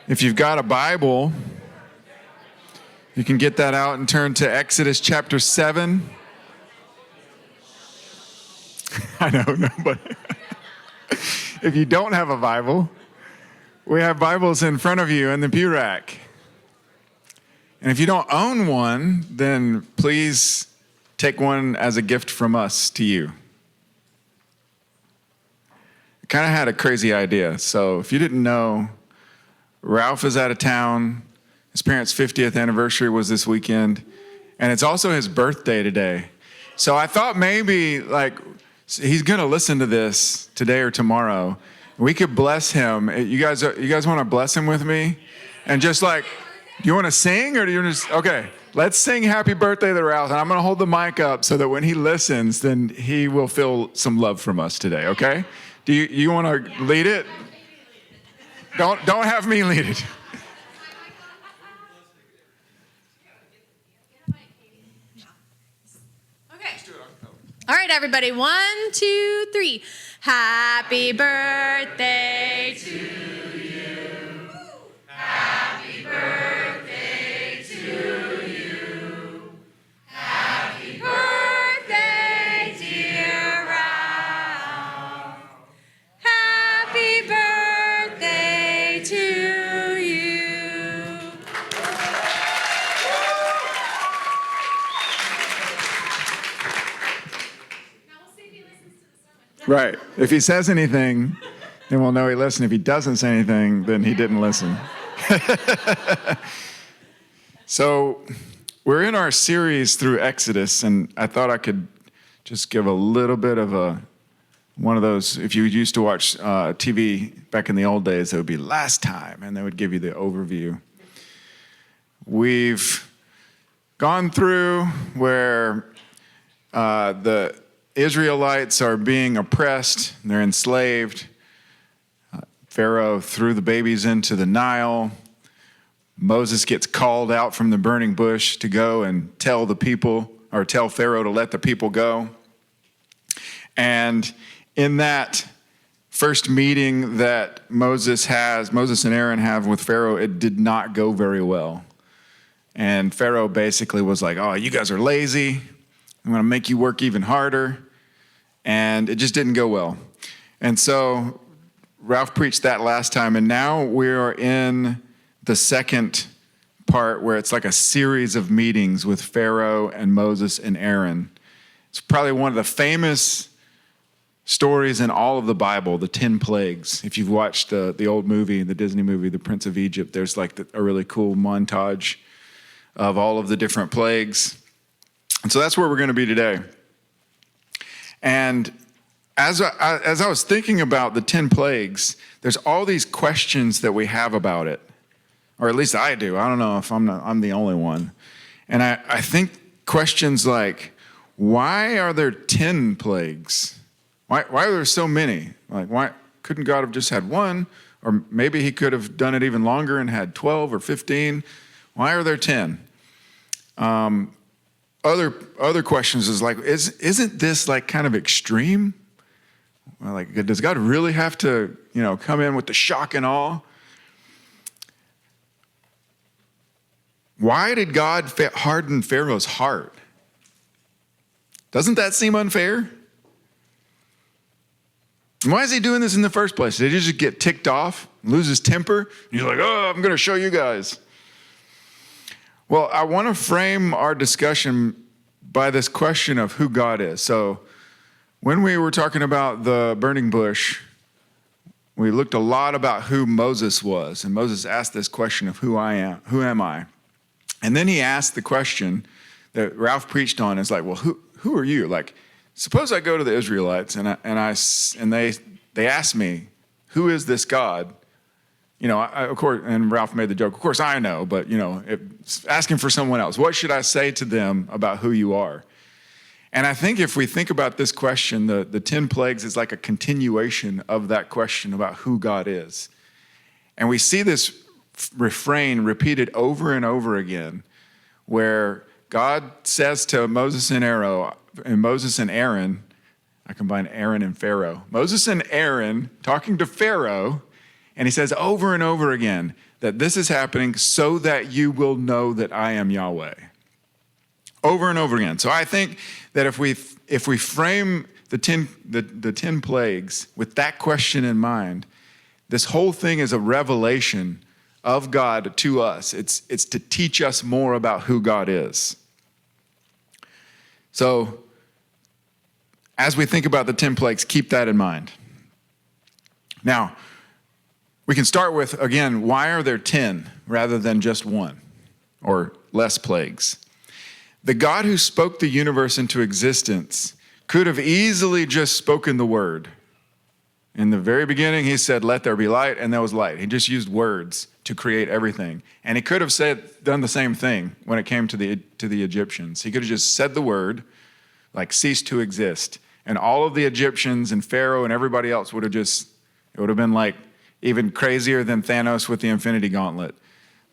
If you've got a Bible, you can get that out and turn to Exodus chapter 7. I know, nobody. If you don't have a Bible, we have Bibles in front of you in the pew rack. And if you don't own one, then please take one as a gift from us to you. I kind of had a crazy idea. So if you didn't know, Ralph is out of town. His parents' 50th anniversary was this weekend. And it's also his birthday today. So I thought maybe he's going to listen to this today or tomorrow. We could bless him. You guys want to bless him with me? And just do you want to sing or do you just, okay, let's sing happy birthday to Ralph. And I'm going to hold the mic up so that when he listens, then he will feel some love from us today, okay? Do you want to lead it? Don't have me lead it. Okay. All right, everybody. 1, 2, 3. Happy birthday to you. Happy birthday to you. Happy birthday, dear Ralph. Happy birthday to you. Now we'll see if he listens to the sermon. Right. If he says anything, then we'll know he listened. If he doesn't say anything, then he didn't listen. So we're in our series through Exodus, and I thought I could just give a little bit of one of those. If you used to watch TV back in the old days, it would be last time, and they would give you the overview. We've gone through where the Israelites are being oppressed, they're enslaved. Pharaoh threw the babies into the Nile. Moses gets called out from the burning bush to go and tell Pharaoh to let the people go. And in that first meeting that Moses and Aaron have with Pharaoh, it did not go very well. And Pharaoh basically was like, oh, you guys are lazy. I'm going to make you work even harder. And it just didn't go well. And so Ralph preached that last time. And now we are in the second part where it's like a series of meetings with Pharaoh and Moses and Aaron. It's probably one of the famous stories in all of the Bible, the 10 plagues. If you've watched the old movie, the Disney movie, The Prince of Egypt, there's a really cool montage of all of the different plagues. And so that's where we're going to be today. And as I was thinking about the 10 plagues, there's all these questions that we have about it. Or at least I do. I don't know if I'm the only one. And I think questions like, why are there 10 plagues? Why are there so many? Why couldn't God have just had one? Or maybe he could have done it even longer and had 12 or 15. Why are there 10? Other questions is isn't this kind of extreme? Does God really have to, come in with the shock and awe? Why did God harden Pharaoh's heart? Doesn't that seem unfair? And why is he doing this in the first place? Did he just get ticked off, lose his temper? And he's like, oh, I'm going to show you guys. Well, I want to frame our discussion by this question of who God is. So when we were talking about the burning bush, we looked a lot about who Moses was. And Moses asked this question of who am I? And then he asked the question that Ralph preached on is well, who are you? Suppose I go to the Israelites and they ask me, who is this God? Of course, and Ralph made the joke, of course I know, but, asking for someone else. What should I say to them about who you are? And I think if we think about this question, the 10 plagues is like a continuation of that question about who God is. And we see this refrain repeated over and over again, where God says to Moses and Aaron, I combine Aaron and Pharaoh. Moses and Aaron talking to Pharaoh, and he says over and over again that this is happening so that you will know that I am Yahweh. Over and over again. So I think that if we frame the 10 plagues with that question in mind, this whole thing is a revelation of God to us. It's to teach us more about who God is. So as we think about the 10 plagues, keep that in mind. Now, we can start with, again, why are there 10 rather than just one or less plagues? The God who spoke the universe into existence could have easily just spoken the word. In the very beginning, he said, let there be light, and there was light. He just used words to create everything. And he could have done the same thing when it came to the Egyptians. He could have just said the word, like cease to exist. And all of the Egyptians and Pharaoh and everybody else would have been like even crazier than Thanos with the Infinity Gauntlet.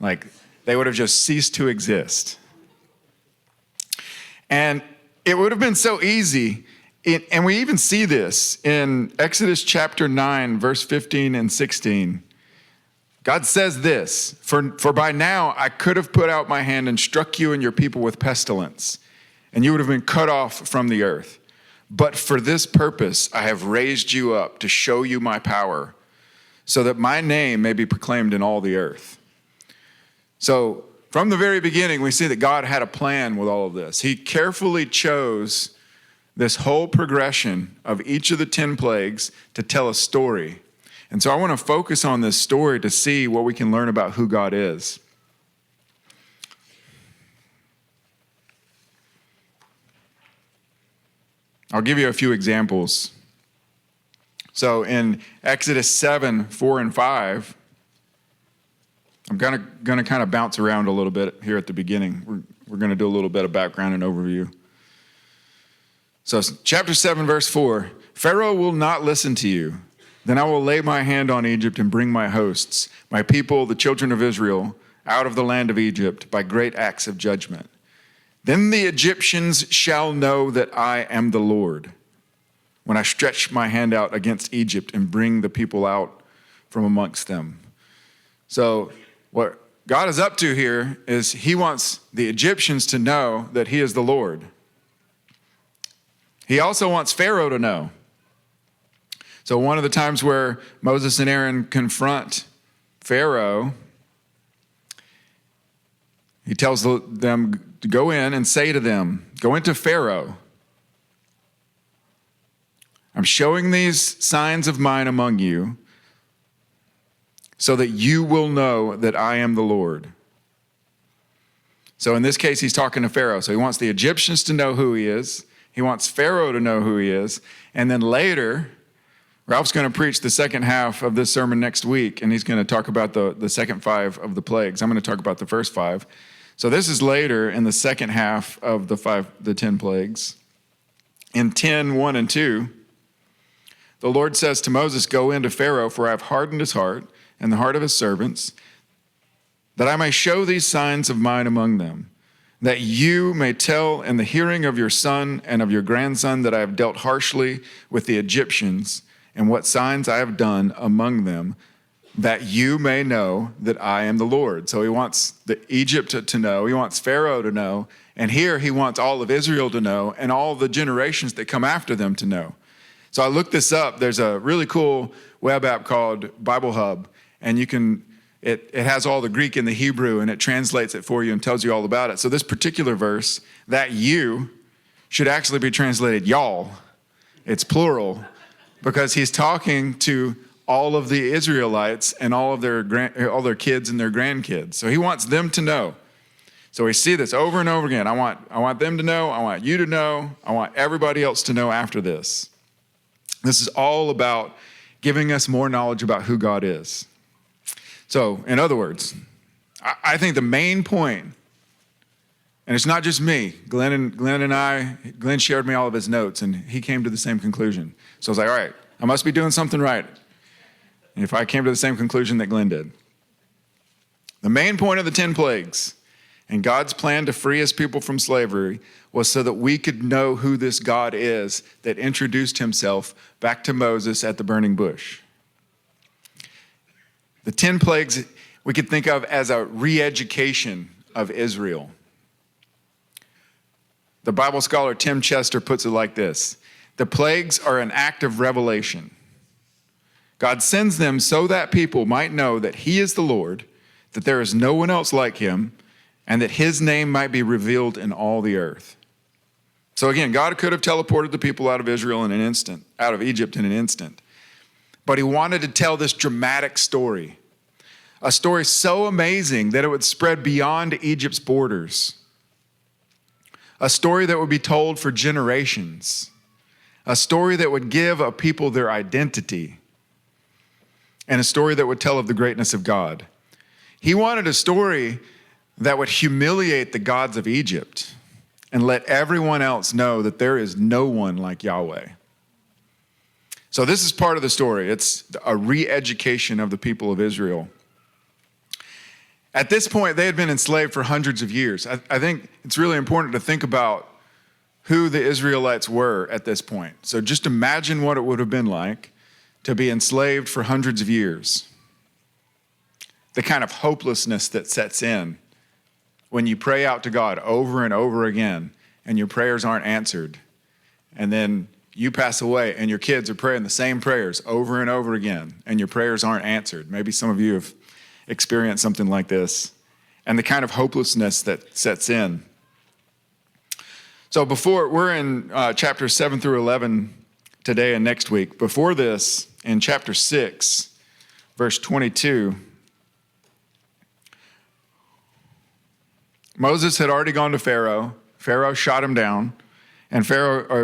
Like they would have just ceased to exist. And it would have been so easy. And we even see this in Exodus chapter 9, verse 15 and 16. God says this, for by now I could have put out my hand and struck you and your people with pestilence, and you would have been cut off from the earth. But for this purpose I have raised you up to show you my power, so that my name may be proclaimed in all the earth. So from the very beginning, we see that God had a plan with all of this. He carefully chose this whole progression of each of the 10 plagues to tell a story. And so I want to focus on this story to see what we can learn about who God is. I'll give you a few examples. So in Exodus 7, 4, and 5, I'm going to kind of bounce around a little bit here at the beginning. We're going to do a little bit of background and overview. So chapter 7, verse 4, Pharaoh will not listen to you. Then I will lay my hand on Egypt and bring my hosts, my people, the children of Israel, out of the land of Egypt by great acts of judgment. Then the Egyptians shall know that I am the Lord, when I stretch my hand out against Egypt and bring the people out from amongst them. So what God is up to here is he wants the Egyptians to know that he is the Lord. He also wants Pharaoh to know. So one of the times where Moses and Aaron confront Pharaoh, he tells them to go in and say to them, go into Pharaoh. I'm showing these signs of mine among you so that you will know that I am the Lord. So in this case, he's talking to Pharaoh. So he wants the Egyptians to know who he is. He wants Pharaoh to know who he is. And then later, Ralph's going to preach the second half of this sermon next week, and he's going to talk about the second 5 of the plagues. I'm going to talk about the first 5. So this is later in the second half of the 10 plagues. In 10, 1 and 2, the Lord says to Moses, go into Pharaoh, for I have hardened his heart and the heart of his servants, that I may show these signs of mine among them, that you may tell in the hearing of your son and of your grandson that I have dealt harshly with the Egyptians, and what signs I have done among them, that you may know that I am the Lord. So he wants Egypt to know, he wants Pharaoh to know, and here he wants all of Israel to know, and all the generations that come after them to know. So I looked this up. There's a really cool web app called Bible Hub, and it has all the Greek and the Hebrew, and it translates it for you and tells you all about it. So this particular verse, that you, should actually be translated y'all. It's plural, because he's talking to all of the Israelites and all their kids and their grandkids. So he wants them to know. So we see this over and over again. I want them to know. I want you to know. I want everybody else to know after this. This is all about giving us more knowledge about who God is. So, in other words, I think the main point, and it's not just me, Glenn shared me all of his notes, and he came to the same conclusion. So I was like, all right, I must be doing something right. And if I came to the same conclusion that Glenn did. The main point of the 10 plagues and God's plan to free his people from slavery was so that we could know who this God is that introduced himself back to Moses at the burning bush. The 10 plagues we could think of as a re-education of Israel. The Bible scholar Tim Chester puts it like this: the plagues are an act of revelation. God sends them so that people might know that he is the Lord, that there is no one else like him, and that his name might be revealed in all the earth. So again, God could have teleported the people out of Israel in an instant, out of Egypt in an instant. But he wanted to tell this dramatic story, a story so amazing that it would spread beyond Egypt's borders, a story that would be told for generations, a story that would give a people their identity, and a story that would tell of the greatness of God. He wanted a story that would humiliate the gods of Egypt and let everyone else know that there is no one like Yahweh. So this is part of the story. It's a re-education of the people of Israel. At this point, they had been enslaved for hundreds of years. I think it's really important to think about who the Israelites were at this point. So just imagine what it would have been like to be enslaved for hundreds of years. The kind of hopelessness that sets in when you pray out to God over and over again and your prayers aren't answered. And then you pass away and your kids are praying the same prayers over and over again and your prayers aren't answered. Maybe some of you have experienced something like this. And the kind of hopelessness that sets in. So we're in chapters 7 through 11 today and next week. Before this, in chapter 6, verse 22, Moses had already gone to Pharaoh. Pharaoh shot him down, and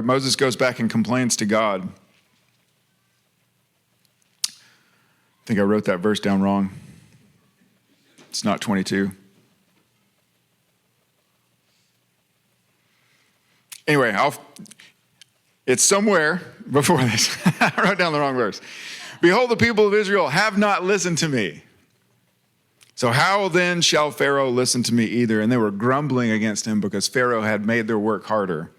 Moses goes back and complains to God. I think I wrote that verse down wrong. It's not 22. Anyway, it's somewhere before this. I wrote down the wrong verse. Behold, the people of Israel have not listened to me. So how then shall Pharaoh listen to me either? And they were grumbling against him because Pharaoh had made their work harder.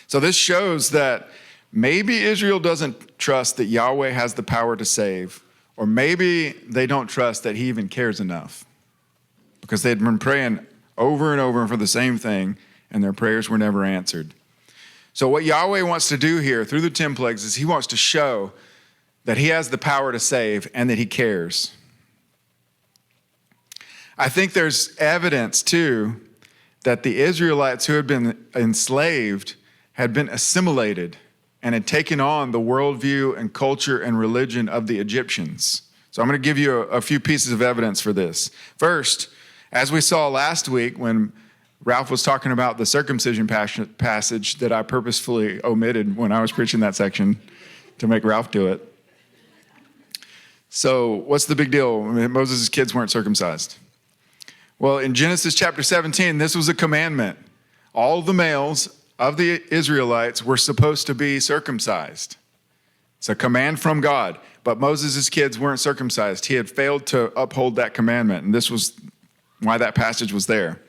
So this shows that maybe Israel doesn't trust that Yahweh has the power to save, or maybe they don't trust that he even cares enough because they'd been praying over and over for the same thing, and their prayers were never answered. So what Yahweh wants to do here through the 10 plagues is he wants to show that he has the power to save and that he cares. I think there's evidence, too, that the Israelites who had been enslaved had been assimilated and had taken on the worldview and culture and religion of the Egyptians. So I'm going to give you a few pieces of evidence for this. First, as we saw last week when Ralph was talking about the circumcision passage that I purposefully omitted when I was preaching that section to make Ralph do it. So what's the big deal? Moses' kids weren't circumcised. Well, in Genesis chapter 17, this was a commandment. All the males of the Israelites were supposed to be circumcised. It's a command from God, but Moses' kids weren't circumcised. He had failed to uphold that commandment, and this was why that passage was there.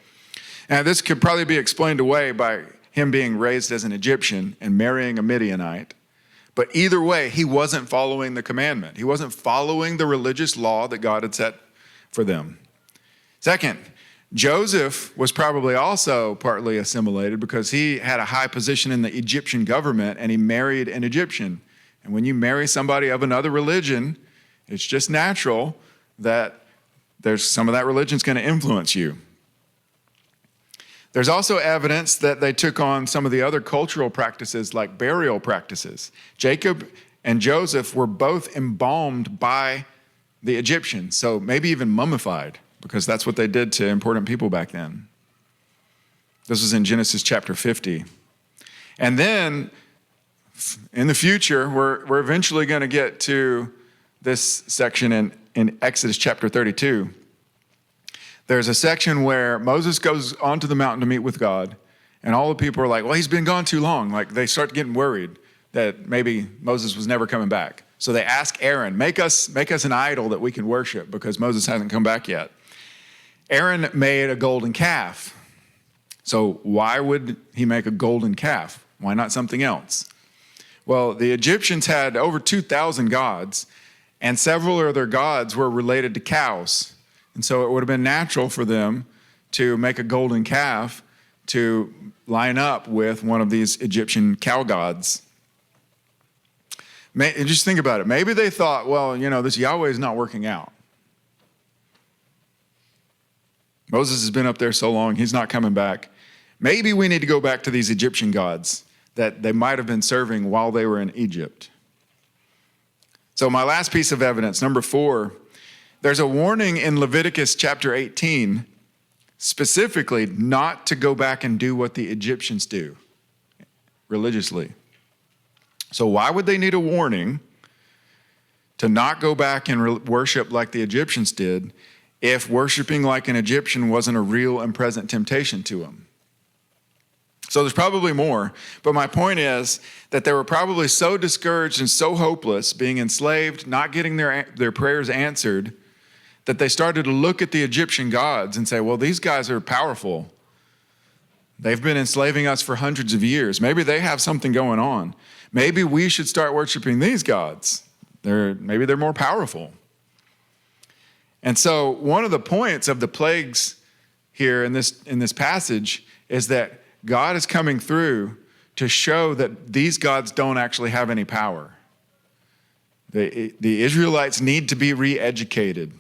And this could probably be explained away by him being raised as an Egyptian and marrying a Midianite. But either way, he wasn't following the commandment. He wasn't following the religious law that God had set for them. Second, Joseph was probably also partly assimilated because he had a high position in the Egyptian government and he married an Egyptian. And when you marry somebody of another religion, it's just natural that there's some of that religion's going to influence you. There's also evidence that they took on some of the other cultural practices like burial practices. Jacob and Joseph were both embalmed by the Egyptians, so maybe even mummified, because that's what they did to important people back then. This was in Genesis chapter 50. And then in the future, we're eventually going to get to this section in Exodus chapter 32. There's a section where Moses goes onto the mountain to meet with God, and all the people are like, well, he's been gone too long. Like, they start getting worried that maybe Moses was never coming back. So they ask Aaron, make us an idol that we can worship because Moses hasn't come back yet. Aaron made a golden calf. So why would he make a golden calf? Why not something else? Well, the Egyptians had over 2,000 gods, And several of their gods were related to cows. And so it would have been natural for them to make a golden calf to line up with one of these Egyptian cow gods. Just think about it. Maybe they thought, well, this Yahweh is not working out. Moses has been up there so long, he's not coming back. Maybe we need to go back to these Egyptian gods that they might have been serving while they were in Egypt. So my last piece of evidence, number 4, there's a warning in Leviticus chapter 18, specifically not to go back and do what the Egyptians do religiously. So why would they need a warning to not go back and worship like the Egyptians did if worshiping like an Egyptian wasn't a real and present temptation to them? So there's probably more, but my point is that they were probably so discouraged and so hopeless, being enslaved, not getting their prayers answered, that they started to look at the Egyptian gods and say, well, these guys are powerful. They've been enslaving us for hundreds of years. Maybe they have something going on. Maybe we should start worshiping these gods. Maybe they're more powerful. And so one of the points of the plagues here in this passage is that God is coming through to show that these gods don't actually have any power. The Israelites need to be re-educated.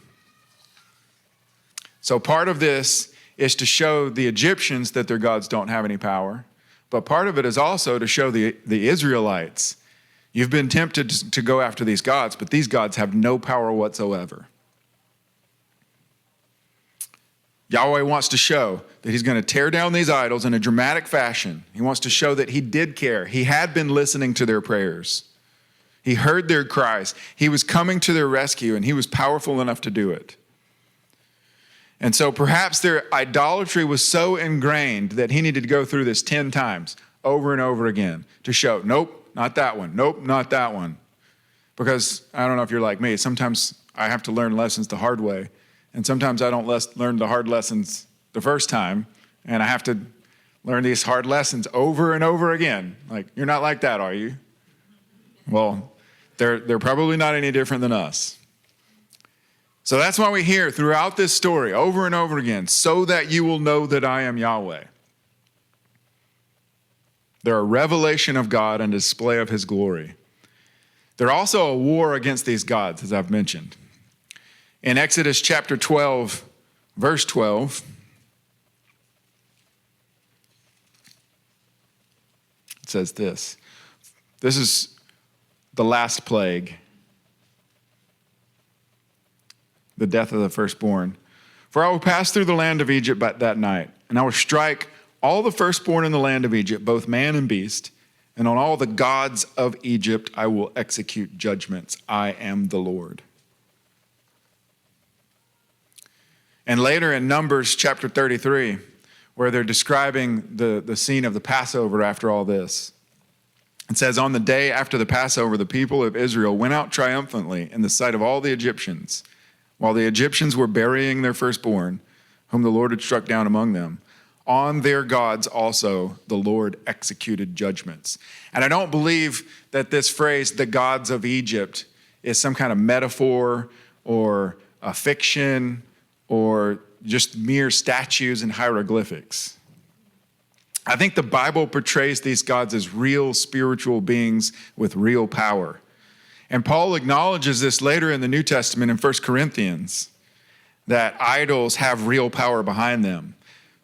So part of this is to show the Egyptians that their gods don't have any power. But part of it is also to show the Israelites, you've been tempted to go after these gods, but these gods have no power whatsoever. Yahweh wants to show that he's going to tear down these idols in a dramatic fashion. He wants to show that he did care. He had been listening to their prayers. He heard their cries. He was coming to their rescue, and he was powerful enough to do it. And so perhaps their idolatry was so ingrained that he needed to go through this 10 times over and over again to show, nope, not that one. Nope, not that one. Because I don't know if you're like me. Sometimes I have to learn lessons the hard way. And sometimes I don't learn the hard lessons the first time. And I have to learn these hard lessons over and over again. Like, you're not like that, are you? Well, they're probably not any different than us. So that's why we hear throughout this story over and over again, so that you will know that I am Yahweh. They're a revelation of God and display of his glory. They're also a war against these gods, as I've mentioned. In Exodus chapter 12, verse 12, it says this. This is the last plague. The death of the firstborn. For I will pass through the land of Egypt that night, and I will strike all the firstborn in the land of Egypt, both man and beast, and on all the gods of Egypt I will execute judgments. I am the Lord. And later in Numbers chapter 33, where they're describing the scene of the Passover after all this, it says, on the day after the Passover, the people of Israel went out triumphantly in the sight of all the Egyptians, while the Egyptians were burying their firstborn, whom the Lord had struck down among them. On their gods also the Lord executed judgments. And I don't believe that this phrase, the gods of Egypt, is some kind of metaphor or a fiction or just mere statues and hieroglyphics. I think the Bible portrays these gods as real spiritual beings with real power. And Paul acknowledges this later in the New Testament in 1 Corinthians, that idols have real power behind them.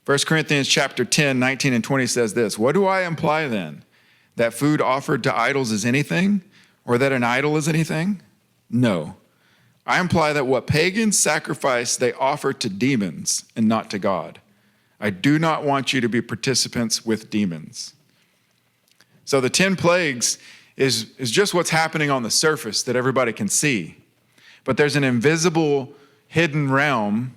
1 Corinthians chapter 10, 19 and 20 says this, what do I imply then? That food offered to idols is anything? Or that an idol is anything? No. I imply that what pagans sacrifice, they offer to demons and not to God. I do not want you to be participants with demons. So the 10 plagues is just what's happening on the surface that everybody can see. But there's an invisible, hidden realm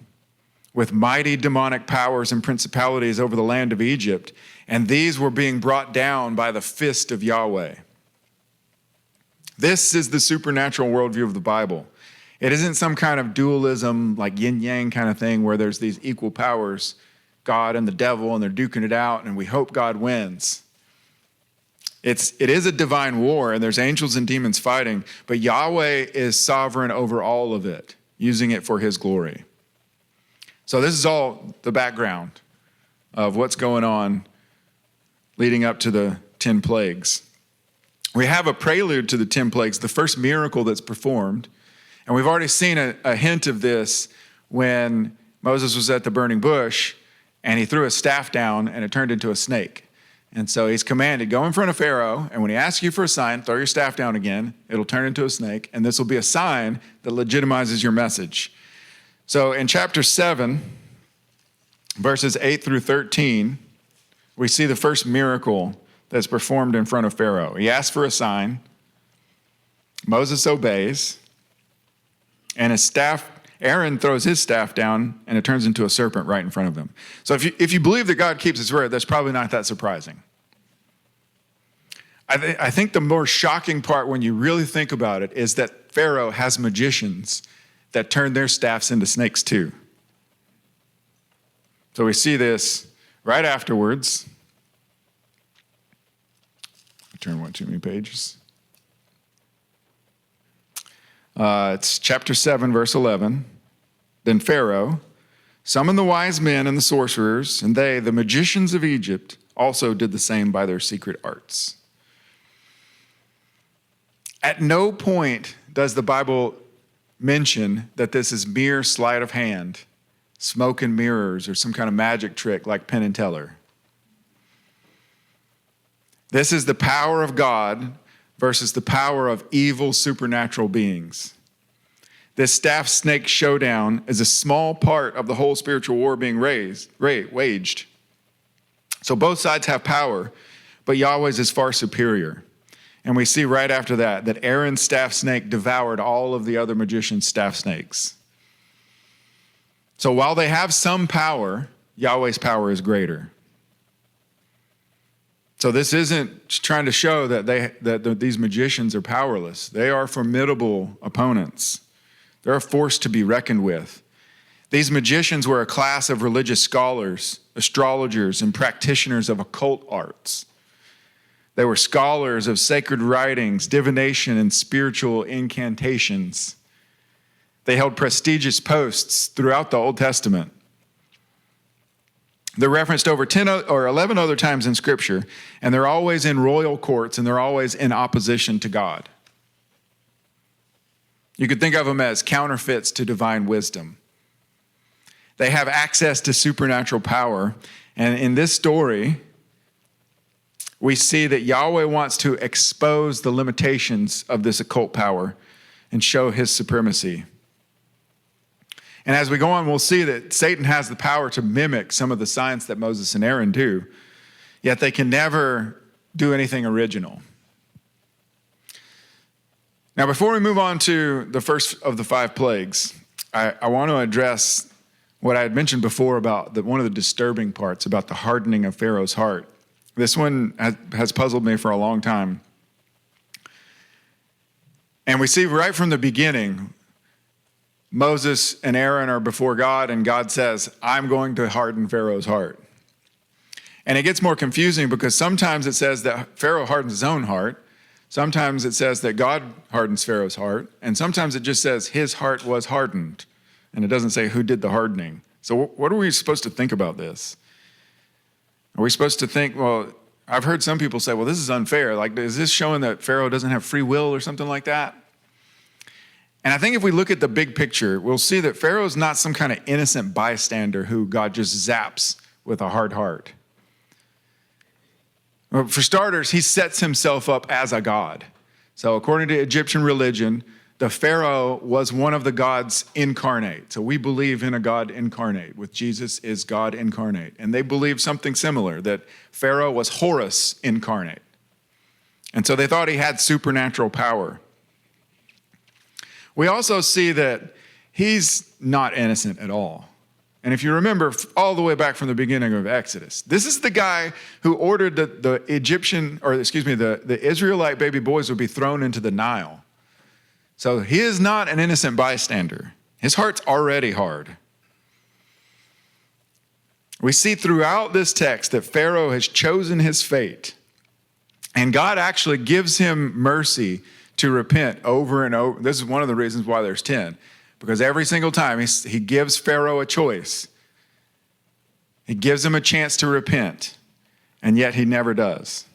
with mighty demonic powers and principalities over the land of Egypt, and these were being brought down by the fist of Yahweh. This is the supernatural worldview of the Bible. It isn't some kind of dualism, like yin-yang kind of thing, where there's these equal powers, God and the devil, and they're duking it out, and we hope God wins. It is a divine war, and there's angels and demons fighting, but Yahweh is sovereign over all of it, using it for his glory. So this is all the background of what's going on leading up to the 10 plagues. We have a prelude to the 10 plagues, the first miracle that's performed, and we've already seen a hint of this when Moses was at the burning bush, and he threw a staff down, and it turned into a snake. And so he's commanded, go in front of Pharaoh, and when he asks you for a sign, throw your staff down again. It'll turn into a snake, and this will be a sign that legitimizes your message. So in chapter 7, verses 8 through 13, we see the first miracle that's performed in front of Pharaoh. He asks for a sign. Moses obeys, and his staff, Aaron throws his staff down, and it turns into a serpent right in front of him. So if you believe that God keeps his word, that's probably not that surprising. I think the more shocking part when you really think about it is that Pharaoh has magicians that turn their staffs into snakes too. So we see this right afterwards. I turned one too many pages. It's chapter 7, verse 11. Then Pharaoh summoned the wise men and the sorcerers, and they, the magicians of Egypt, also did the same by their secret arts. At no point does the Bible mention that this is mere sleight of hand, smoke and mirrors, or some kind of magic trick like Penn and Teller. This is the power of God versus the power of evil supernatural beings. This staff snake showdown is a small part of the whole spiritual war being waged. So both sides have power, but Yahweh's is far superior. And we see right after that Aaron's staff snake devoured all of the other magicians' staff snakes. So while they have some power, Yahweh's power is greater. So this isn't trying to show that these magicians are powerless. They are formidable opponents. They're a force to be reckoned with. These magicians were a class of religious scholars, astrologers, and practitioners of occult arts. They were scholars of sacred writings, divination, and spiritual incantations. They held prestigious posts throughout the Old Testament. They're referenced over 10 or 11 other times in Scripture, and they're always in royal courts, and they're always in opposition to God. You could think of them as counterfeits to divine wisdom. They have access to supernatural power, and in this story, we see that Yahweh wants to expose the limitations of this occult power and show his supremacy. And as we go on, we'll see that Satan has the power to mimic some of the signs that Moses and Aaron do, yet they can never do anything original. Now, before we move on to the first of the 5 plagues, I want to address what I had mentioned before about one of the disturbing parts about the hardening of Pharaoh's heart. This one has puzzled me for a long time. And we see right from the beginning, Moses and Aaron are before God, and God says, I'm going to harden Pharaoh's heart. And it gets more confusing because sometimes it says that Pharaoh hardens his own heart. Sometimes it says that God hardens Pharaoh's heart. And sometimes it just says his heart was hardened. And it doesn't say who did the hardening. So what are we supposed to think about this? Are we supposed to think, well, I've heard some people say, well, this is unfair. Like, is this showing that Pharaoh doesn't have free will or something like that? And I think if we look at the big picture, we'll see that Pharaoh's not some kind of innocent bystander who God just zaps with a hard heart. Well, for starters, he sets himself up as a god. So according to Egyptian religion, the Pharaoh was one of the gods incarnate. So we believe in a God incarnate, with Jesus is God incarnate. And they believe something similar, that Pharaoh was Horus incarnate. And so they thought he had supernatural power. We also see that he's not innocent at all. And if you remember all the way back from the beginning of Exodus, this is the guy who ordered the Israelite baby boys would be thrown into the Nile. So he is not an innocent bystander. His heart's already hard. We see throughout this text that Pharaoh has chosen his fate. And God actually gives him mercy to repent over and over. This is one of the reasons why there's 10, because every single time he gives Pharaoh a choice. He gives him a chance to repent, and yet he never does.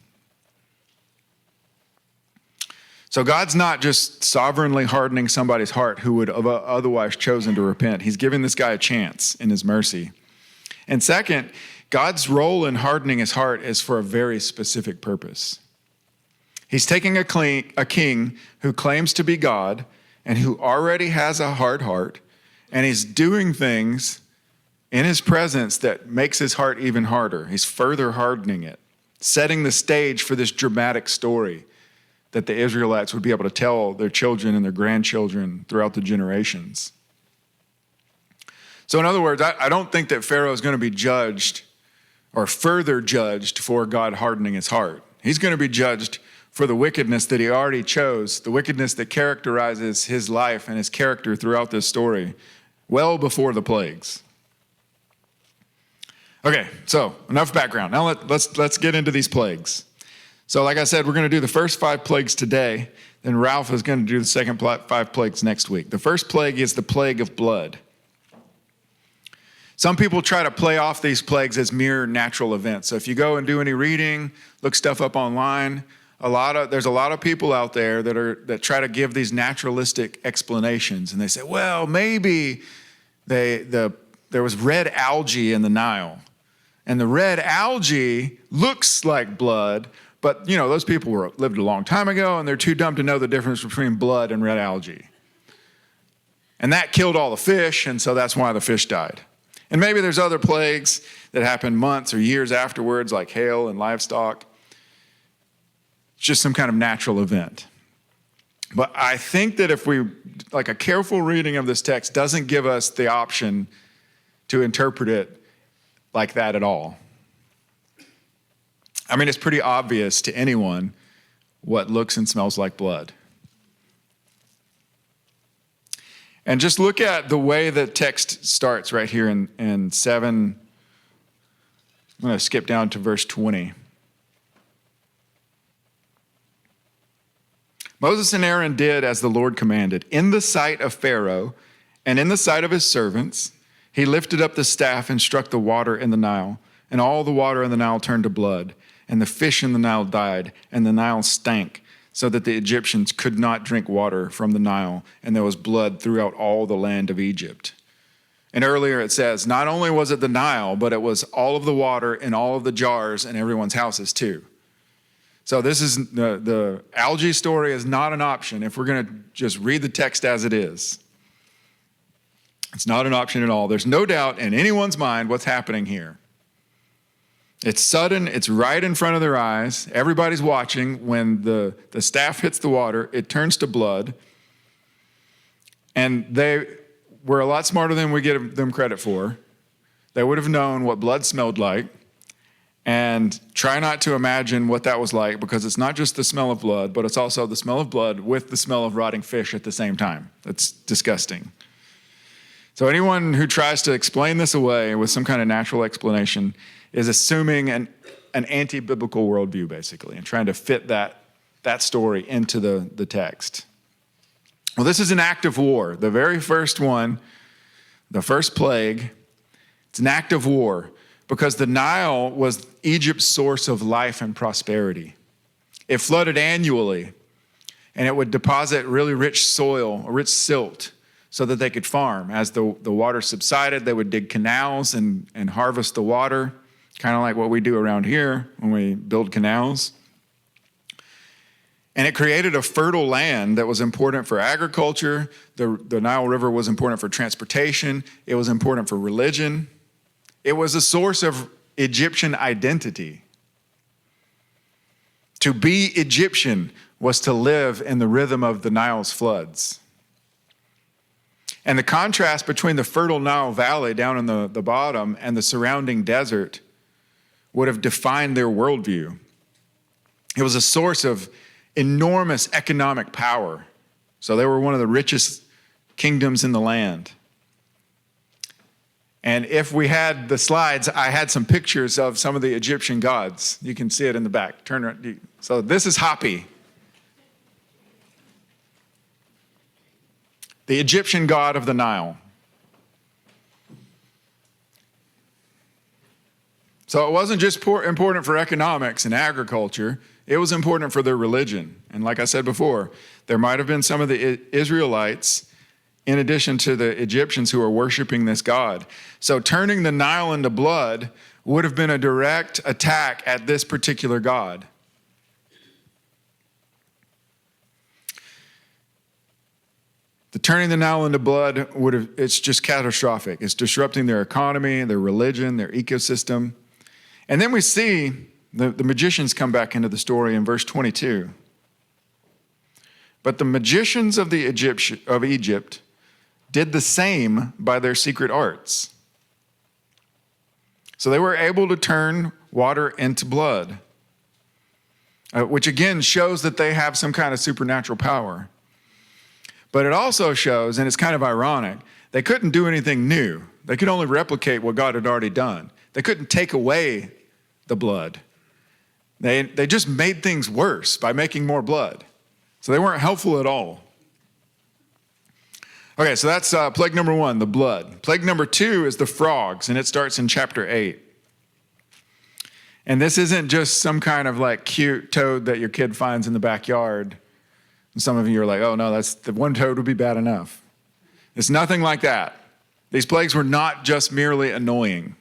So God's not just sovereignly hardening somebody's heart who would have otherwise chosen to repent. He's giving this guy a chance in his mercy. And second, God's role in hardening his heart is for a very specific purpose. He's taking a king who claims to be God and who already has a hard heart, and he's doing things in his presence that makes his heart even harder. He's further hardening it, setting the stage for this dramatic story that the Israelites would be able to tell their children and their grandchildren throughout the generations. So in other words, I don't think that Pharaoh is going to be judged or further judged for God hardening his heart. He's going to be judged for the wickedness that he already chose, the wickedness that characterizes his life and his character throughout this story, well before the plagues. Okay, so enough background. Now let's get into these plagues. So like I said, we're going to do the first 5 plagues today, then Ralph is going to do the second 5 plagues next week. The first plague is the plague of blood. Some people try to play off these plagues as mere natural events. So if you go and do any reading, look stuff up online, there's a lot of people out there that try to give these naturalistic explanations, and they say, well, maybe there was red algae in the Nile, and the red algae looks like blood, but those people lived a long time ago, and they're too dumb to know the difference between blood and red algae, and that killed all the fish, and so that's why the fish died. And maybe there's other plagues that happened months or years afterwards, like hail and livestock. Just some kind of natural event. But I think that if a careful reading of this text doesn't give us the option to interpret it like that at all. I mean, it's pretty obvious to anyone what looks and smells like blood. And just look at the way the text starts right here in 7. I'm going to skip down to verse 20. Moses and Aaron did as the Lord commanded. In the sight of Pharaoh and in the sight of his servants, he lifted up the staff and struck the water in the Nile, and all the water in the Nile turned to blood, and the fish in the Nile died, and the Nile stank, so that the Egyptians could not drink water from the Nile, and there was blood throughout all the land of Egypt. And earlier it says, not only was it the Nile, but it was all of the water in all of the jars in everyone's houses too. So this is the algae story is not an option if we're going to just read the text as it is. It's not an option at all. There's no doubt in anyone's mind what's happening here. It's sudden. It's right in front of their eyes. Everybody's watching. When the staff hits the water, it turns to blood. And they were a lot smarter than we give them credit for. They would have known what blood smelled like. And try not to imagine what that was like, because it's not just the smell of blood, but it's also the smell of blood with the smell of rotting fish at the same time. That's disgusting. So anyone who tries to explain this away with some kind of natural explanation is assuming an anti-biblical worldview, basically, and trying to fit that story into the text. Well, this is an act of war. The very first one, the first plague, it's an act of war. Because the Nile was Egypt's source of life and prosperity. It flooded annually, and it would deposit really rich soil, rich silt, so that they could farm. As the water subsided, they would dig canals and harvest the water, kind of like what we do around here when we build canals. And it created a fertile land that was important for agriculture. The Nile River was important for transportation. It was important for religion. It was a source of Egyptian identity. To be Egyptian was to live in the rhythm of the Nile's floods. And the contrast between the fertile Nile Valley down in the bottom and the surrounding desert would have defined their worldview. It was a source of enormous economic power. So they were one of the richest kingdoms in the land. And if we had the slides, I had some pictures of some of the Egyptian gods. You can see it in the back. Turn around. So this is Hapi, the Egyptian god of the Nile. So it wasn't just important for economics and agriculture. It was important for their religion. And like I said before, there might have been some of the Israelites, in addition to the Egyptians, who are worshiping this god. So turning the Nile into blood would have been a direct attack at this particular god. The turning the Nile into blood it's just catastrophic. It's disrupting their economy, their religion, their ecosystem. And then we see the magicians come back into the story in verse 22. But the magicians of Egypt did the same by their secret arts. So they were able to turn water into blood, which again shows that they have some kind of supernatural power. But it also shows, and it's kind of ironic, they couldn't do anything new. They could only replicate what God had already done. They couldn't take away the blood. They just made things worse by making more blood. So they weren't helpful at all. Okay, so that's plague number 1, the blood. Plague number 2 is the frogs, and it starts in chapter 8. And this isn't just some kind of like cute toad that your kid finds in the backyard. And some of you are like, oh no, that's the one toad would be bad enough. It's nothing like that. These plagues were not just merely annoying.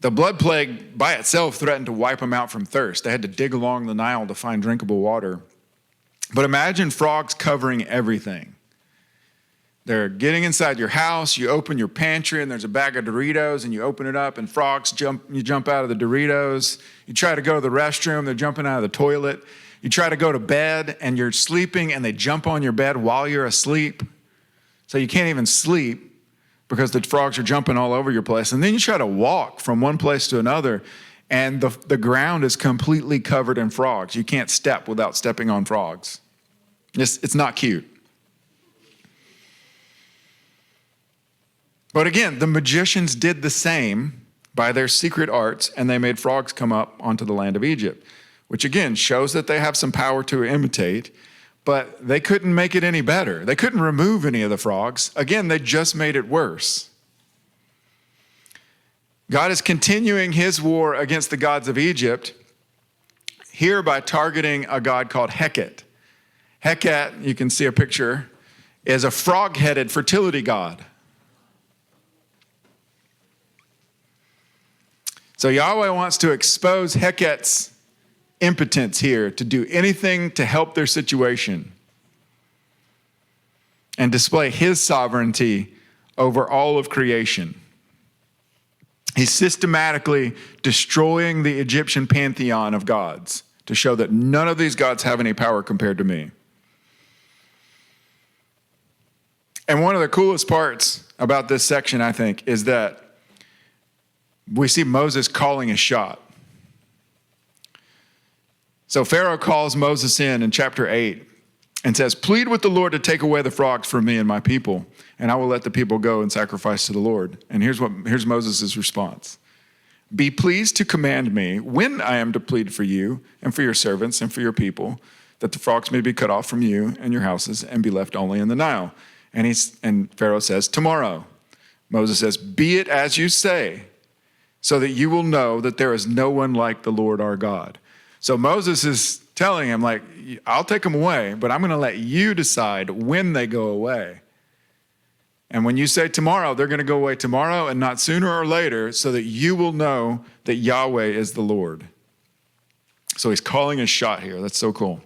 The blood plague by itself threatened to wipe them out from thirst. They had to dig along the Nile to find drinkable water. But imagine frogs covering everything. They're getting inside your house, you open your pantry and there's a bag of Doritos and you open it up and frogs you jump out of the Doritos. You try to go to the restroom, they're jumping out of the toilet. You try to go to bed and you're sleeping and they jump on your bed while you're asleep. So you can't even sleep because the frogs are jumping all over your place. And then you try to walk from one place to another and the ground is completely covered in frogs. You can't step without stepping on frogs. It's not cute. But again, the magicians did the same by their secret arts, and they made frogs come up onto the land of Egypt, which again shows that they have some power to imitate, but they couldn't make it any better. They couldn't remove any of the frogs. Again, they just made it worse. God is continuing his war against the gods of Egypt here by targeting a god called Heket. Heket, you can see a picture, is a frog-headed fertility god. So Yahweh wants to expose Heket's impotence here to do anything to help their situation and display his sovereignty over all of creation. He's systematically destroying the Egyptian pantheon of gods to show that none of these gods have any power compared to me. And one of the coolest parts about this section, I think, is that we see Moses calling a shot. So Pharaoh calls Moses in chapter 8 and says, plead with the Lord to take away the frogs from me and my people, and I will let the people go and sacrifice to the Lord. And here's Moses' response. Be pleased to command me when I am to plead for you and for your servants and for your people, that the frogs may be cut off from you and your houses and be left only in the Nile. And Pharaoh says, tomorrow. Moses says, be it as you say, so that you will know that there is no one like the Lord our God. So Moses is telling him, like, I'll take them away, but I'm going to let you decide when they go away. And when you say tomorrow, they're going to go away tomorrow and not sooner or later, so that you will know that Yahweh is the Lord. So he's calling a shot here. That's so cool.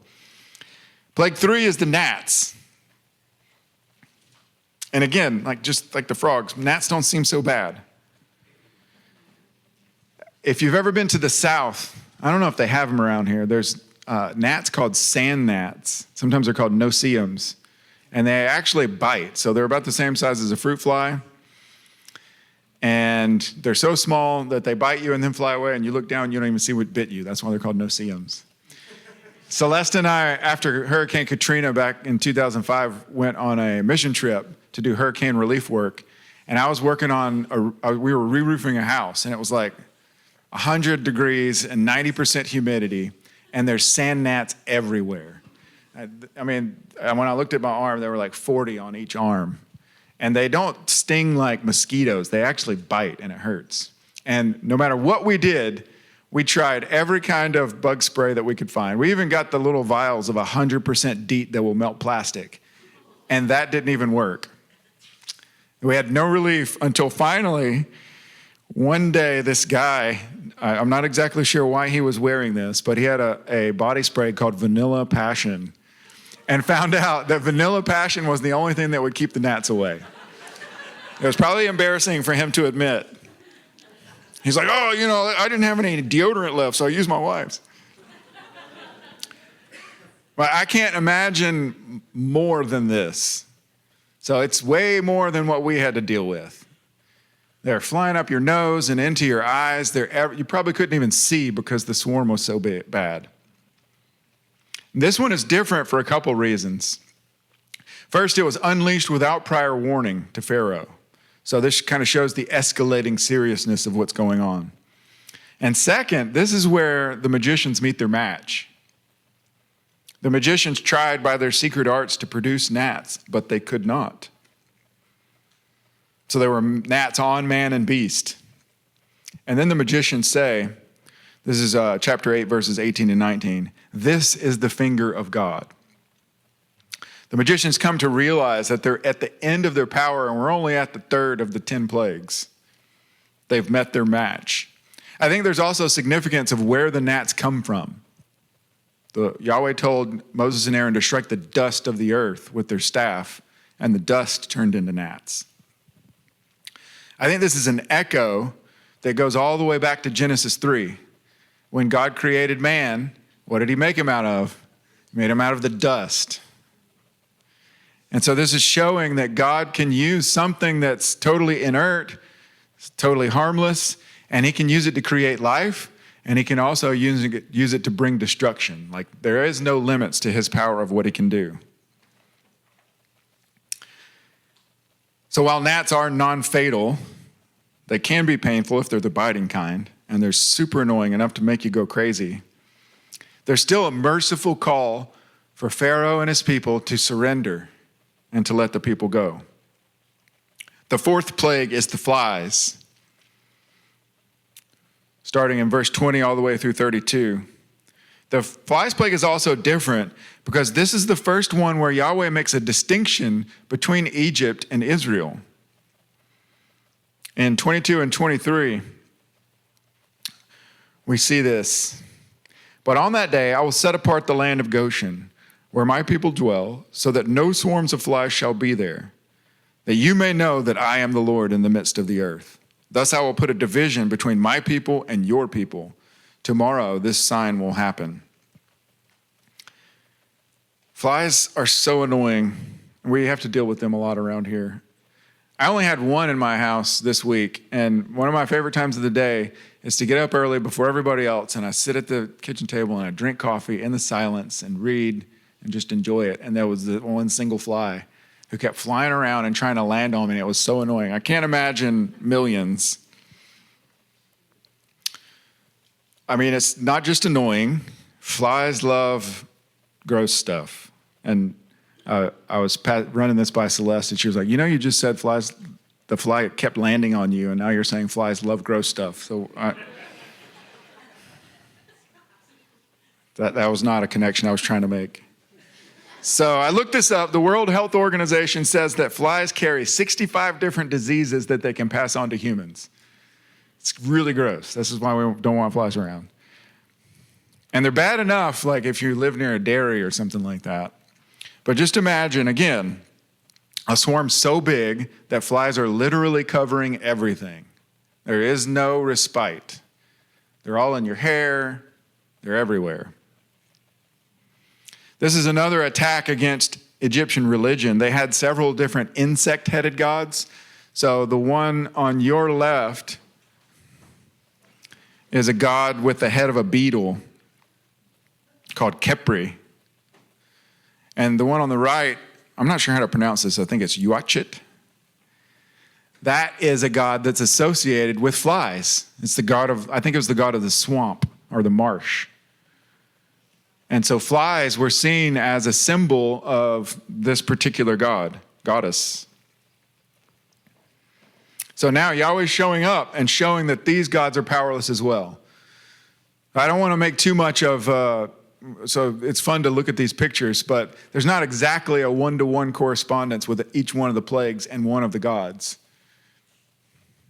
Plague 3 is the gnats. And again, just like the frogs, gnats don't seem so bad. If you've ever been to the South, I don't know if they have them around here. There's gnats called sand gnats. Sometimes they're called no-see-ums. And they actually bite. So they're about the same size as a fruit fly. And they're so small that they bite you and then fly away. And you look down and you don't even see what bit you. That's why they're called no-see-ums. Celeste and I, after Hurricane Katrina back in 2005, went on a mission trip to do hurricane relief work. And I was working on, we were re-roofing a house, and it was like 100 degrees and 90% humidity, and there's sand gnats everywhere. I mean, when I looked at my arm, there were like 40 on each arm. And they don't sting like mosquitoes. They actually bite, and it hurts. And no matter what we did, we tried every kind of bug spray that we could find. We even got the little vials of 100% DEET that will melt plastic. And that didn't even work. We had no relief until finally, one day, this guy, I'm not exactly sure why he was wearing this, but he had a body spray called Vanilla Passion, and found out that Vanilla Passion was the only thing that would keep the gnats away. It was probably embarrassing for him to admit. He's like, oh, I didn't have any deodorant left, so I used my wife's. But I can't imagine more than this. So it's way more than what we had to deal with. They're flying up your nose and into your eyes. You probably couldn't even see because the swarm was so bad. This one is different for a couple reasons. First, it was unleashed without prior warning to Pharaoh. So this kind of shows the escalating seriousness of what's going on. And second, this is where the magicians meet their match. The magicians tried by their secret arts to produce gnats, but they could not. So there were gnats on man and beast. And then the magicians say, this is chapter 8, verses 18 and 19, this is the finger of God. The magicians come to realize that they're at the end of their power, and we're only at the third of the 10 plagues. They've met their match. I think there's also significance of where the gnats come from. Yahweh told Moses and Aaron to strike the dust of the earth with their staff, and the dust turned into gnats. I think this is an echo that goes all the way back to Genesis 3. When God created man, what did he make him out of? He made him out of the dust. And so this is showing that God can use something that's totally inert, totally harmless, and he can use it to create life, and he can also use it to bring destruction. Like, there is no limits to his power of what he can do. So while gnats are non-fatal, they can be painful if they're the biting kind, and they're super annoying enough to make you go crazy. There's still a merciful call for Pharaoh and his people to surrender and to let the people go. The fourth plague is the flies. Starting in verse 20 all the way through 32. The flies plague is also different because this is the first one where Yahweh makes a distinction between Egypt and Israel. In 22 and 23, we see this. But on that day, I will set apart the land of Goshen, where my people dwell, so that no swarms of flies shall be there, that you may know that I am the Lord in the midst of the earth. Thus I will put a division between my people and your people. Tomorrow this sign will happen. Flies are so annoying. We have to deal with them a lot around here. I only had one in my house this week, and one of my favorite times of the day is to get up early before everybody else, and I sit at the kitchen table and I drink coffee in the silence and read and just enjoy it. And there was the one single fly who kept flying around and trying to land on me. It was so annoying. I can't imagine millions. I mean, it's not just annoying. Flies love gross stuff. And I was running this by Celeste, and she was like, you just said flies, the fly kept landing on you, and now you're saying flies love gross stuff. So that was not a connection I was trying to make. So I looked this up. The World Health Organization says that flies carry 65 different diseases that they can pass on to humans. It's really gross. This is why we don't want flies around. And they're bad enough, like if you live near a dairy or something like that. But just imagine, again, a swarm so big that flies are literally covering everything. There is no respite. They're all in your hair. They're everywhere. This is another attack against Egyptian religion. They had several different insect-headed gods. So the one on your left is a god with the head of a beetle called Khepri. And the one on the right, I'm not sure how to pronounce this. I think it's Uachit. that is a god that's associated with flies. It's the god of, I think it was the god of the swamp or the marsh. And so flies were seen as a symbol of this particular goddess. So now Yahweh's showing up and showing that these gods are powerless as well. I don't want to make too much of, so it's fun to look at these pictures, but there's not exactly a one-to-one correspondence with each one of the plagues and one of the gods.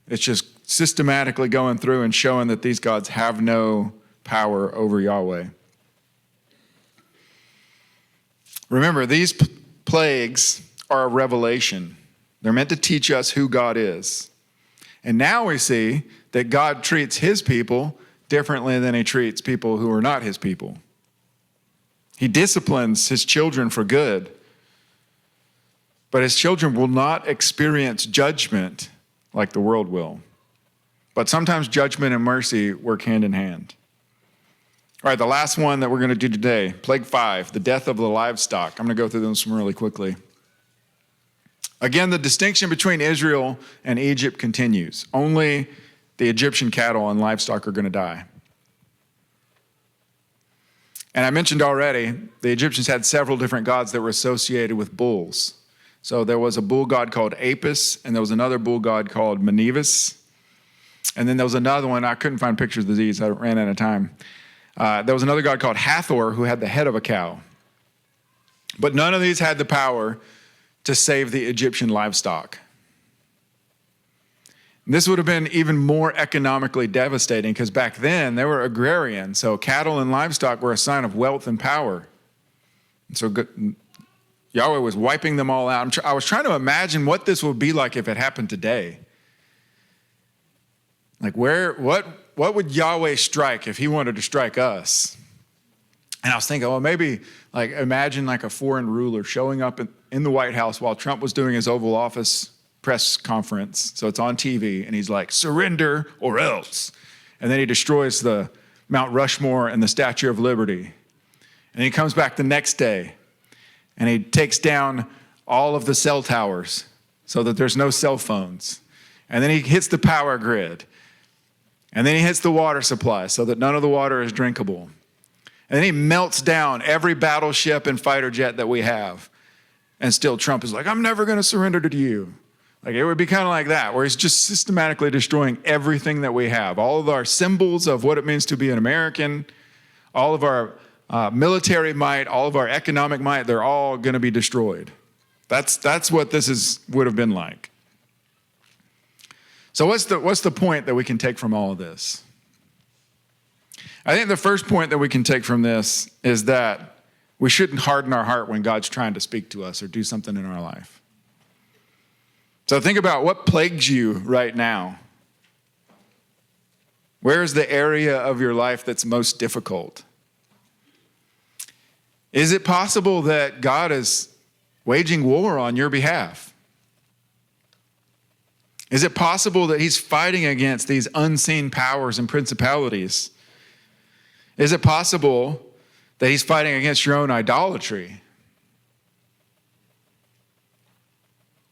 It's just systematically going through and showing that these gods have no power over Yahweh. Remember, these plagues are a revelation. They're meant to teach us who God is. And now we see that God treats his people differently than he treats people who are not his people. He disciplines his children for good, but his children will not experience judgment like the world will. But sometimes judgment and mercy work hand in hand. All right, the last one that we're going to do today, Plague 5, the death of the livestock. I'm going to go through this one really quickly. Again, the distinction between Israel and Egypt continues. Only the Egyptian cattle and livestock are going to die. And I mentioned already, the Egyptians had several different gods that were associated with bulls. So there was a bull god called Apis, and there was another bull god called Mnevis. And then there was another one, I couldn't find pictures of these, I ran out of time. There was another god called Hathor who had the head of a cow. But none of these had the power to save the Egyptian livestock. And this would have been even more economically devastating because back then they were agrarian. So cattle and livestock were a sign of wealth and power. And so Yahweh was wiping them all out. I was trying to imagine what this would be like if it happened today. Like what would Yahweh strike if he wanted to strike us? And I was thinking, well, maybe like imagine like a foreign ruler showing up in the White House while Trump was doing his Oval Office press conference. So it's on TV and he's like, surrender or else. And then he destroys the Mount Rushmore and the Statue of Liberty. And he comes back the next day and he takes down all of the cell towers so that there's no cell phones. And then he hits the power grid. And then he hits the water supply so that none of the water is drinkable. And then he melts down every battleship and fighter jet that we have. And still Trump is like, I'm never going to surrender to you. Like it would be kind of like that, where he's just systematically destroying everything that we have. All of our symbols of what it means to be an American, all of our military might, all of our economic might, they're all going to be destroyed. That's what this would have been like. So what's the point that we can take from all of this? I think the first point that we can take from this is that we shouldn't harden our heart when God's trying to speak to us or do something in our life. So think about what plagues you right now. Where's the area of your life that's most difficult? Is it possible that God is waging war on your behalf? Is it possible that he's fighting against these unseen powers and principalities? Is it possible that he's fighting against your own idolatry?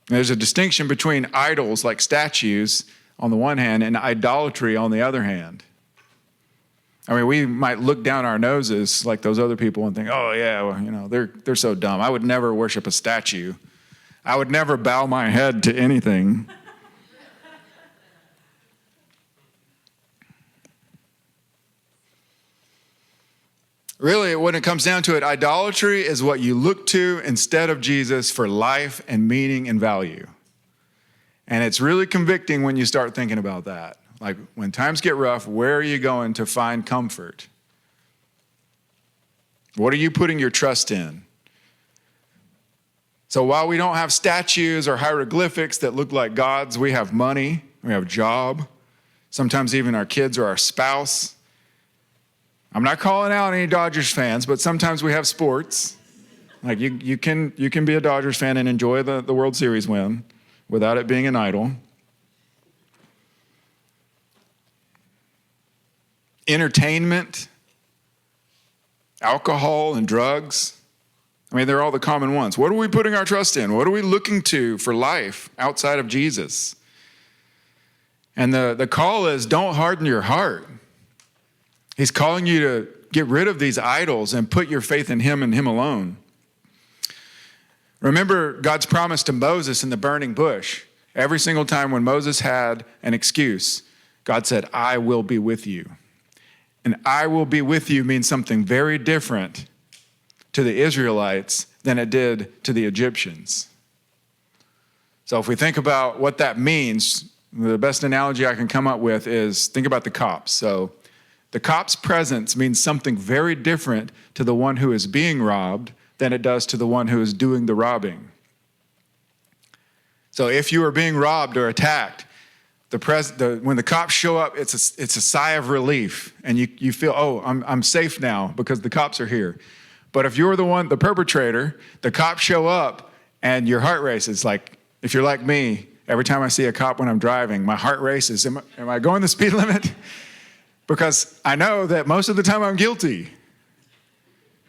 There's a distinction between idols like statues on the one hand and idolatry on the other hand. I mean, we might look down our noses like those other people and think, oh yeah, well, you know, they're so dumb. I would never worship a statue. I would never bow my head to anything. Really, when it comes down to it, idolatry is what you look to instead of Jesus for life and meaning and value. And it's really convicting when you start thinking about that. Like when times get rough, where are you going to find comfort? What are you putting your trust in? So while we don't have statues or hieroglyphics that look like gods, we have money, we have a job, sometimes even our kids or our spouse. I'm not calling out any Dodgers fans, but sometimes we have sports. Like you can be a Dodgers fan and enjoy the World Series win without it being an idol. Entertainment, alcohol, and drugs. I mean, they're all the common ones. What are we putting our trust in? What are we looking to for life outside of Jesus? And the call is, don't harden your heart. He's calling you to get rid of these idols and put your faith in him and him alone. Remember God's promise to Moses in the burning bush. Every single time when Moses had an excuse, God said, I will be with you. And I will be with you means something very different to the Israelites than it did to the Egyptians. So if we think about what that means, the best analogy I can come up with is think about the cops. So the cop's presence means something very different to the one who is being robbed than it does to the one who is doing the robbing. So if you are being robbed or attacked, when the cops show up, it's a sigh of relief, and you feel, oh, I'm safe now because the cops are here. But if you're the perpetrator, the cops show up and your heart races. Like if you're like me, every time I see a cop when I'm driving, my heart races. Am I going the speed limit? Because I know that most of the time I'm guilty.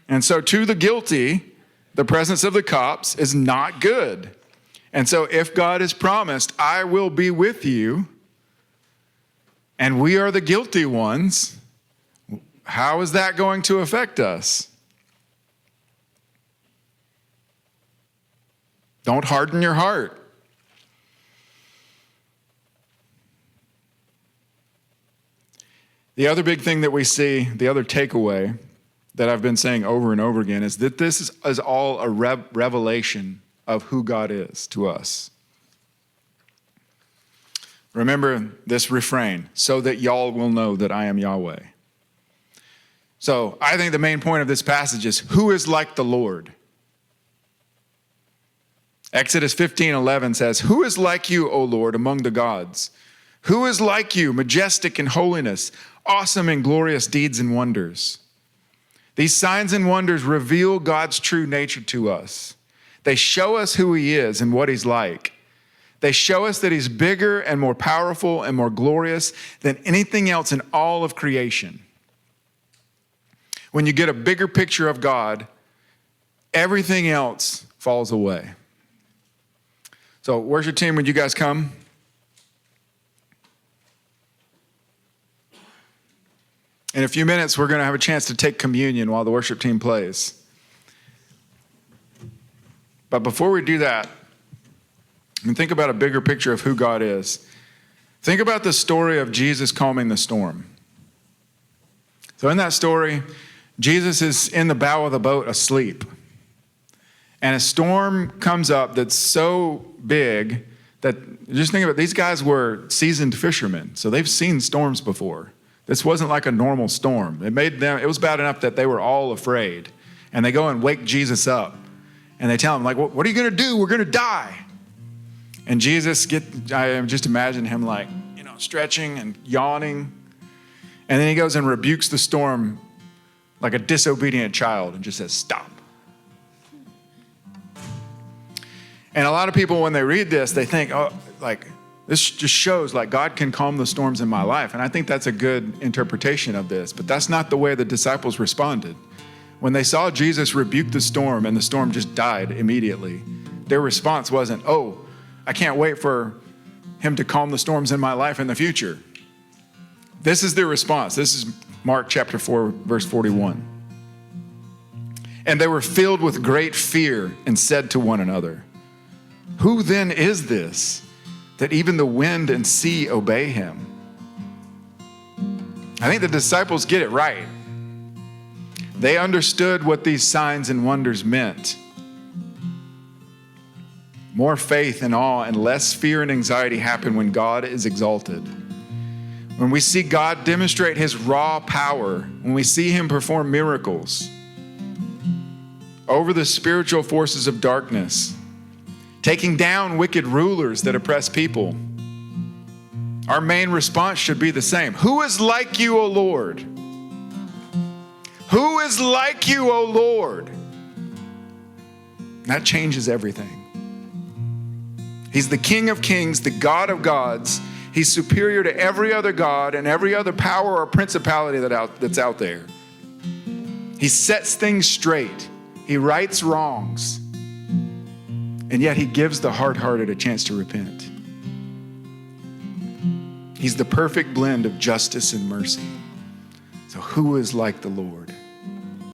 And so to the guilty, the presence of the cops is not good. And so if God has promised, I will be with you, and we are the guilty ones, how is that going to affect us? Don't harden your heart. The other big thing that we see, the other takeaway that I've been saying over and over again, is that this is all a revelation of who God is to us. Remember this refrain, so that y'all will know that I am Yahweh. So I think the main point of this passage is, who is like the Lord? Exodus 15:11 says, who is like you, O Lord, among the gods? Who is like you, majestic in holiness, awesome in glorious deeds and wonders? These signs and wonders reveal God's true nature to us. They show us who he is and what he's like. They show us that he's bigger and more powerful and more glorious than anything else in all of creation. When you get a bigger picture of God, everything else falls away. So, worship team, would you guys come? In a few minutes, we're going to have a chance to take communion while the worship team plays. But before we do that, and think about a bigger picture of who God is. Think about the story of Jesus calming the storm. So in that story, Jesus is in the bow of the boat asleep. And a storm comes up that's so big that, just think about it, these guys were seasoned fishermen. So they've seen storms before. This wasn't like a normal storm. It was bad enough that they were all afraid. And they go and wake Jesus up. And they tell him, like, what are you going to do? We're going to die. And Jesus, I just imagine him like, stretching and yawning. And then he goes and rebukes the storm like a disobedient child and just says, stop. And a lot of people, when they read this, they think, oh, like, this just shows like God can calm the storms in my life. And I think that's a good interpretation of this. But that's not the way the disciples responded. When they saw Jesus rebuke the storm and the storm just died immediately, their response wasn't, oh, I can't wait for him to calm the storms in my life in the future. This is their response. This is Mark chapter 4, verse 41. And they were filled with great fear and said to one another, who then is this that even the wind and sea obey him? I think the disciples get it right. They understood what these signs and wonders meant. More faith and awe and less fear and anxiety happen when God is exalted. When we see God demonstrate his raw power, when we see him perform miracles over the spiritual forces of darkness, taking down wicked rulers that oppress people, our main response should be the same. Who is like you, O Lord? Who is like you, O Lord? That changes everything. He's the King of kings, the God of gods. He's superior to every other god and every other power or principality that's out there. He sets things straight. He rights wrongs. And yet he gives the hard-hearted a chance to repent. He's the perfect blend of justice and mercy. So who is like the Lord?